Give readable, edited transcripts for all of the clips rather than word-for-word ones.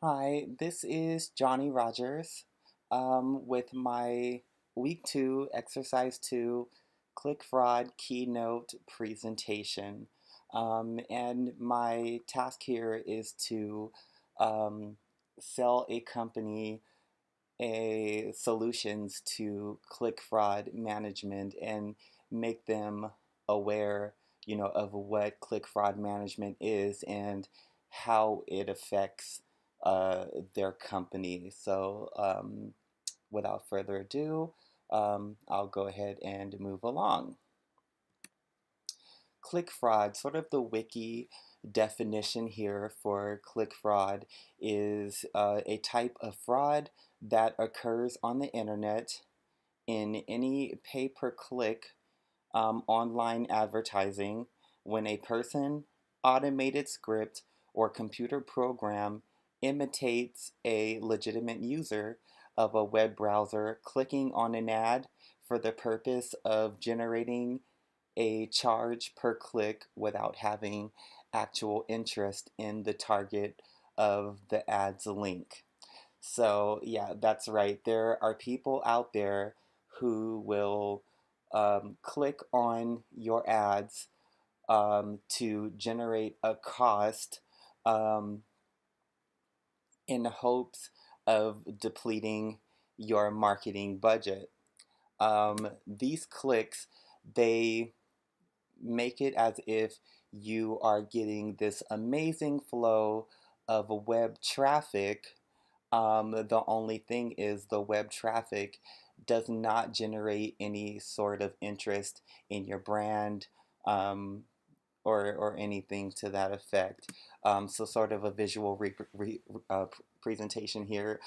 Hi, this is Johnny Rogers with my week 2, exercise 2, click fraud keynote presentation. And my task here is to um, sell a company a solutions to click fraud management and make them aware, of what click fraud management is and how it affects uh, their company. So, without further ado, I'll go ahead and move along. Click fraud, sort of the wiki definition here for click fraud, is a type of fraud that occurs on the internet in any pay per click online advertising when a person, automated script, or computer program imitates a legitimate user of a web browser clicking on an ad for the purpose of generating a charge per click without having actual interest in the target of the ad's link. So, yeah, that's right. There are people out there who will click on your ads to generate a cost um, in hopes of depleting your marketing budget. These clicks, they make it as if you are getting this amazing flow of web traffic. The only thing is the web traffic does not generate any sort of interest in your brand, um, or anything to that effect. So sort of a visual presentation here.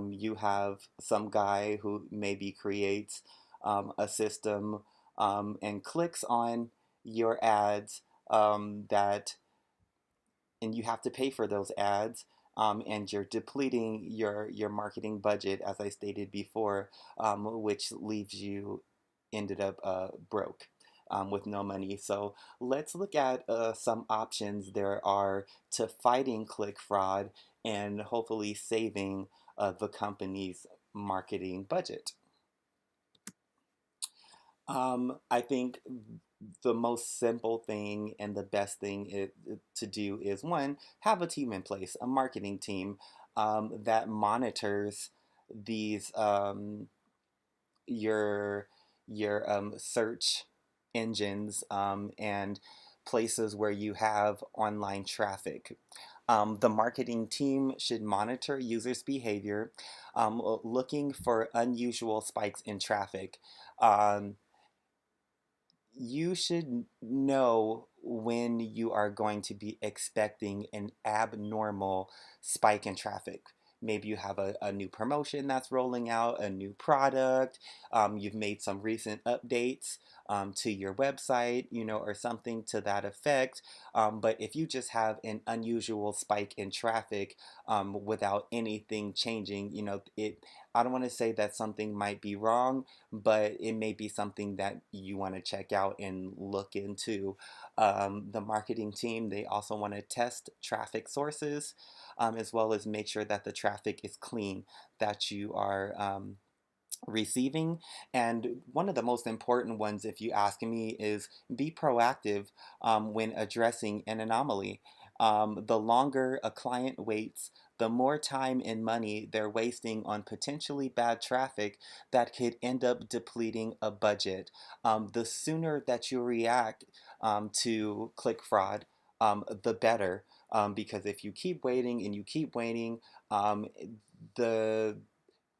You have some guy who maybe creates a system and clicks on your ads that and you have to pay for those ads. And you're depleting your marketing budget, as I stated before, which leaves you ended up broke with no money. So let's look at some options there are to fighting click fraud and hopefully saving the company's marketing budget. I think the most simple thing and the best thing to do is one, have a team in place, a marketing team that monitors these your search engines and places where you have online traffic. The marketing team should monitor users' behavior, looking for unusual spikes in traffic. Um, you should know when you are going to be expecting an abnormal spike in traffic. Maybe you have a new promotion that's rolling out, a new product, you've made some recent updates to your website, or something to that effect. But if you just have an unusual spike in traffic without anything changing, I don't want to say that something might be wrong, but it may be something that you want to check out and look into. The marketing team, they also want to test traffic sources as well as make sure that the traffic is clean that you are receiving. And one of the most important ones, if you ask me, is be proactive when addressing an anomaly. The longer a client waits, the more time and money they're wasting on potentially bad traffic that could end up depleting a budget. The sooner that you react to click fraud, the better. Because if you keep waiting and you keep waiting, the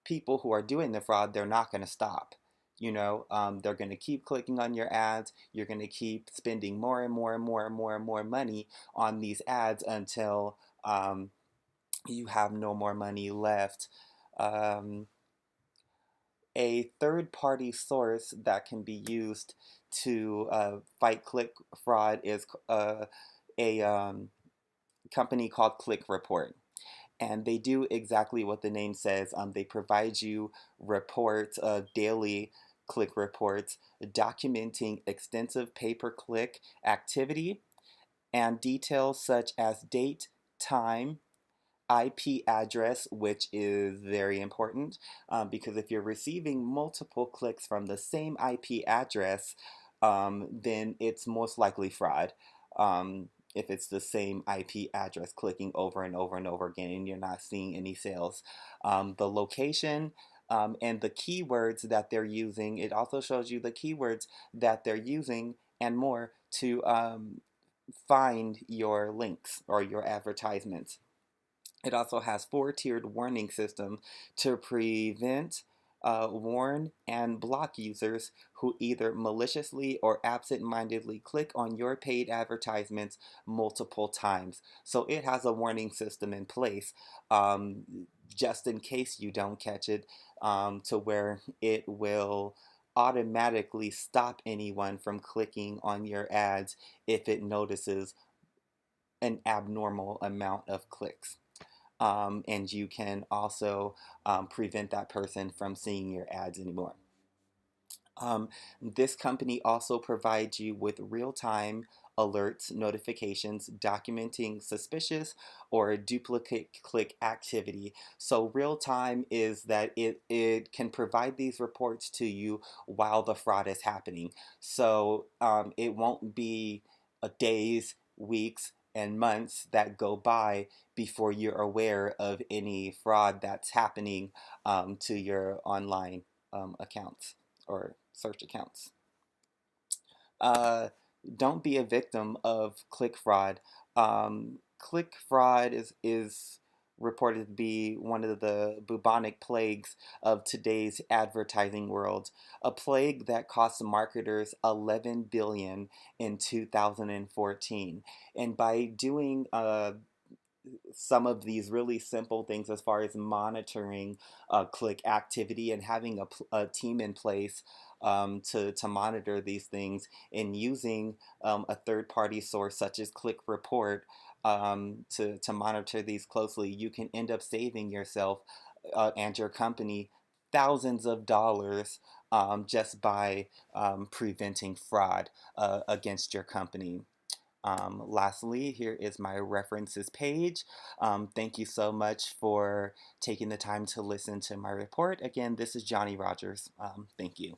people who are doing the fraud, they're not going to stop. They're going to keep clicking on your ads. You're going to keep spending more and more and more and more and more money on these ads until you have no more money left. Um, a third party source that can be used to fight click fraud is a company called Click Report, and they do exactly what the name says. They provide you reports, daily click reports, documenting extensive pay-per-click activity and details such as date, time, IP address, which is very important because if you're receiving multiple clicks from the same IP address, then it's most likely fraud. If it's the same IP address clicking over and over and over again and you're not seeing any sales. The location and the keywords that they're using, it also shows you the keywords that they're using and more to find your links or your advertisements. It also has four-tiered warning system to prevent, warn, and block users who either maliciously or absent-mindedly click on your paid advertisements multiple times. So it has a warning system in place um, just in case you don't catch it, to where it will automatically stop anyone from clicking on your ads if it notices an abnormal amount of clicks. And you can also prevent that person from seeing your ads anymore. This company also provides you with real-time alerts, notifications, documenting suspicious or duplicate click activity. So real time is that it can provide these reports to you while the fraud is happening. So it won't be days, weeks, and months that go by before you're aware of any fraud that's happening to your online accounts or search accounts. Uh, don't be a victim of click fraud. Click fraud is reported to be one of the bubonic plagues of today's advertising world, a plague that cost marketers 11 billion in 2014. And by doing some of these really simple things as far as monitoring click activity and having a team in place to monitor these things and using a third party source such as Click Report to monitor these closely, you can end up saving yourself and your company thousands of dollars just by preventing fraud against your company. Lastly, here is my references page. Thank you so much for taking the time to listen to my report. Again, this is Johnny Rogers. Thank you.